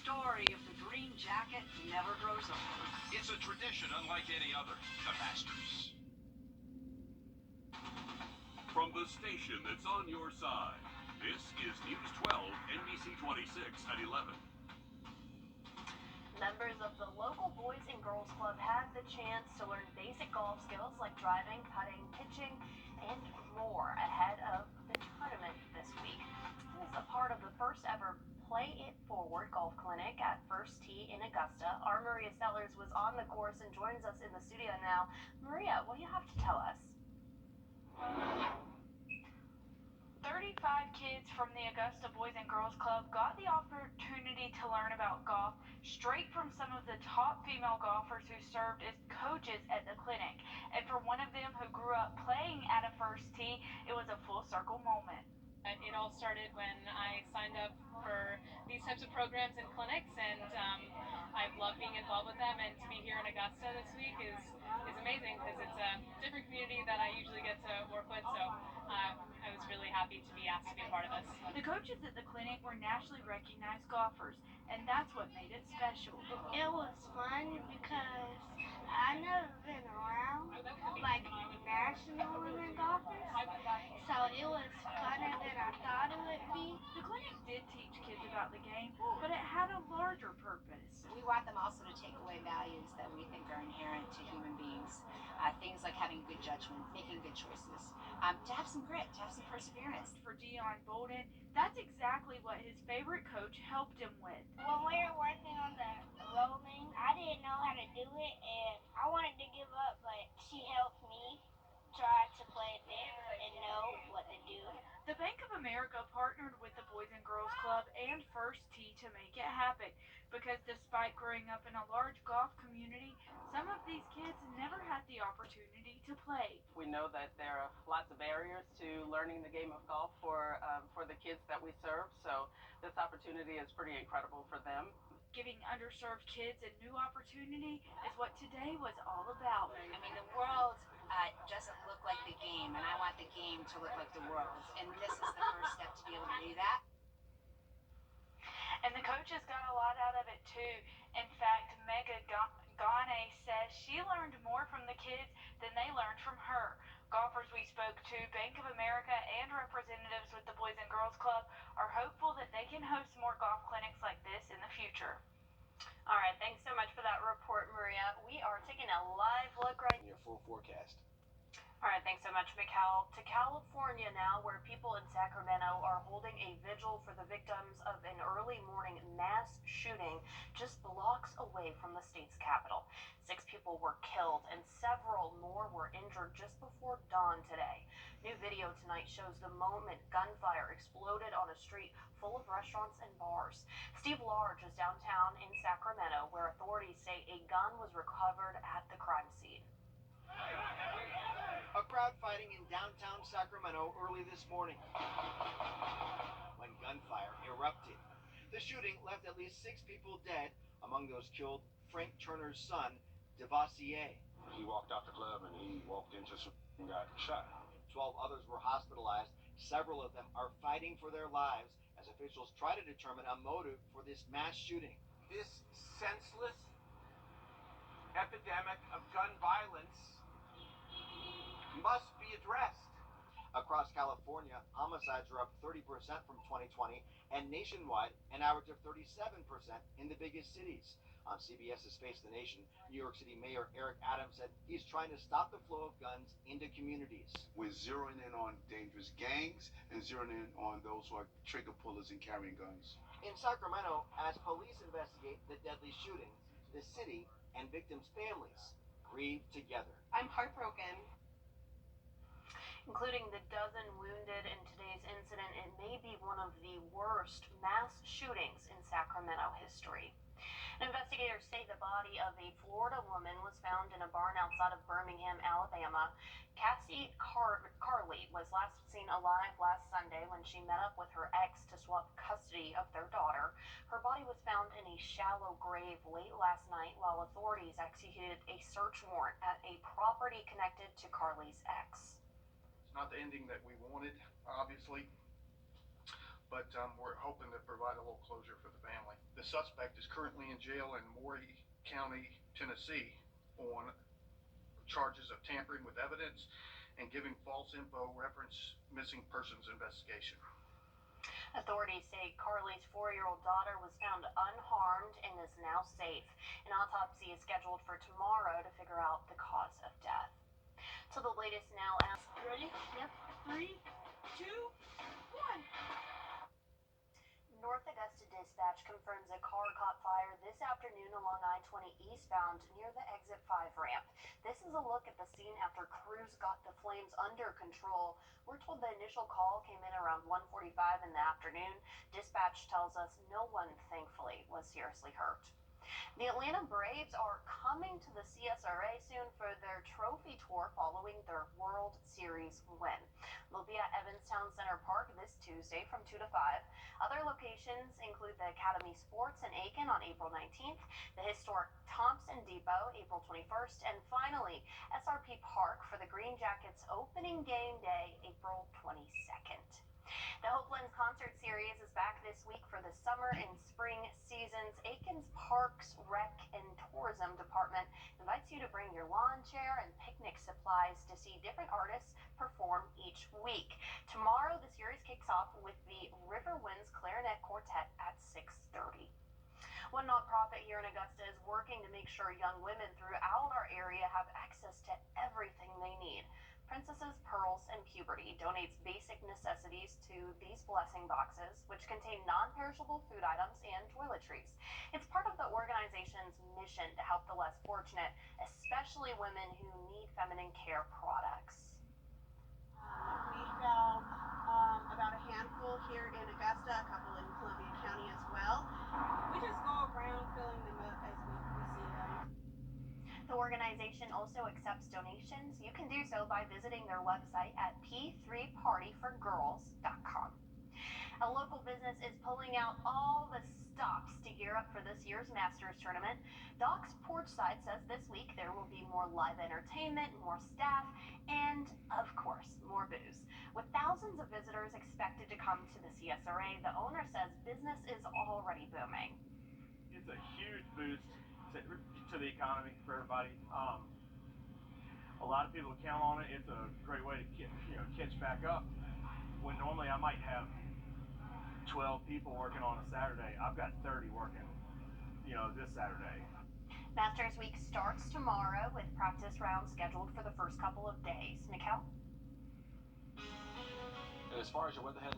story of the green jacket never grows old. It's a tradition unlike any other. The Masters. From the station that's on your side, this is News 12, NBC 26 at 11. Members of the local Boys and Girls Club had the chance to learn basic golf skills like driving, putting, pitching, and more ahead of the tournament this week. This is a part of the first ever Play It Forward golf clinic at First Tee in Augusta. Our Maria Sellers was on the course and joins us in the studio now. Maria, what do you have to tell us? 35 kids from the Augusta Boys and Girls Club got the opportunity to learn about golf straight from some of the top female golfers who served as coaches at the clinic. And for one of them who grew up playing at a First Tee, it was a full circle moment. It all started when I signed up for these types of programs and clinics, and I've loved being involved with them. And to be here in Augusta this week is amazing because it's a different community that I usually get to work with. So I was really happy to be asked to be a part of this. The coaches at the clinic were nationally recognized golfers, and that's what made it special. It was fun because I've never been around like national women golfers, so it was funner than I thought it would be. The clinic did teach kids about the game, but it had a larger purpose. We want them also to take away values that we think are inherent to human beings. Things like having good judgment, making good choices, to have some grit, to have some perseverance. For Dion Bolden, that's exactly what his favorite coach helped him with. When we were working on the rolling, I didn't know how to do it, and I wanted to give up, but she helped me try to play it there and know what to do. The Bank of America partnered with the Boys and Girls Club and First Tee to make it happen because despite growing up in a large golf community, some of these kids never had the opportunity to play. We know that there are lots of barriers to learning the game of golf for the kids that we serve, so this opportunity is pretty incredible for them. Giving underserved kids a new opportunity is what today was all about. I mean, the world doesn't look like the game, and I want the game to look like the world, and this is the first step to be able to do that. And the coaches got a lot out of it too. In fact, Mega Gane says she learned more from the kids than they learned from her. Golfers we spoke to, Bank of America, and representatives with the Boys and Girls Club are hopeful that they can host more golf clinics like this in the future. All right, thanks so much for that report, Maria. We are taking a live look right your full forecast. All right, thanks so much, Mikal. To California now, where people in Sacramento are holding a vigil for the victims of an early morning mass shooting just blocks away from the state's capital. 6 people were killed and several more were injured just before dawn today. New video tonight shows the moment gunfire exploded on a street full of restaurants and bars. Steve Large is downtown in Sacramento, where authorities say a gun was recovered at the crime scene. A crowd fighting in downtown Sacramento early this morning when gunfire erupted. The shooting left at least 6 people dead. Among those killed, Frank Turner's son, Devassier. He walked out the club and he walked into some and got shot. 12 others were hospitalized. Several of them are fighting for their lives as officials try to determine a motive for this mass shooting. This senseless epidemic of gun violence must be addressed. Across California, homicides are up 30% from 2020, and nationwide, an average of 37% in the biggest cities. On CBS's Face the Nation, New York City Mayor Eric Adams said he's trying to stop the flow of guns into communities. We're zeroing in on dangerous gangs and zeroing in on those who are trigger pullers and carrying guns. In Sacramento, as police investigate the deadly shootings, the city and victims' families grieve together. I'm heartbroken. Including the dozen wounded in today's incident, it may be one of the worst mass shootings in Sacramento history. Investigators say the body of a Florida woman was found in a barn outside of Birmingham, Alabama. Cassie Carley was last seen alive last Sunday when she met up with her ex to swap custody of their daughter. Her body was found in a shallow grave late last night while authorities executed a search warrant at a property connected to Carley's ex. It's not the ending that we wanted, obviously, but we're hoping to provide a little closure for the family. The suspect is currently in jail in Maury County, Tennessee, on charges of tampering with evidence and giving false info reference missing persons investigation. Authorities say Carly's 4-year-old daughter was found unharmed and is now safe. An autopsy is scheduled for tomorrow to figure out the cause of death. To the latest now. Ready? Yep. 3, 2, 1. North Augusta Dispatch confirms a car caught fire this afternoon along I-20 eastbound near the Exit 5 ramp. This is a look at the scene after crews got the flames under control. We're told the initial call came in around 1:45 in the afternoon. Dispatch tells us no one, thankfully, was seriously hurt. The Atlanta Braves are coming to the CSRA soon for their trophy tour following their World Series win. They'll be at Evanstown Center Park this Tuesday from 2 to 5. Other locations include the Academy Sports in Aiken on April 19th, the historic Thompson Depot April 21st, and finally SRP Park for the Green Jackets opening game day April 22nd. The Hopelands Concert Series is back this week for the summer and spring seasons. Aiken's Parks, Rec, and Tourism Department invites you to bring your lawn chair and picnic supplies to see different artists perform each week. Tomorrow, the series kicks off with the River Winds Clarinet Quartet at 6:30. One nonprofit here in Augusta is working to make sure young women throughout our area have access to everything they need. Princesses, Pearls, and Puberty donates basic necessities to these blessing boxes, which contain non-perishable food items and toiletries. It's part of the organization's mission to help the less fortunate, especially women who need feminine care products. We found about a handful here in Augusta, a couple in Columbia County as well. We just go around filling them up as we see them. The organization also accepts donations. You can do so by visiting their website at p3partyforgirls.com. A local business is pulling out all the stops to gear up for this year's Masters tournament. Doc's Porchside says this week there will be more live entertainment, more staff, and, of course, more booze. With thousands of visitors expected to come to the CSRA, the owner says business is already booming. It's a huge boost to the economy for everybody. A lot of people count on it. It's a great way to catch back up. When normally I might have 12 people working on a Saturday, I've got 30 working, this Saturday. Masters Week starts tomorrow with practice rounds scheduled for the first couple of days. Mikkel? And as far as your weather headline.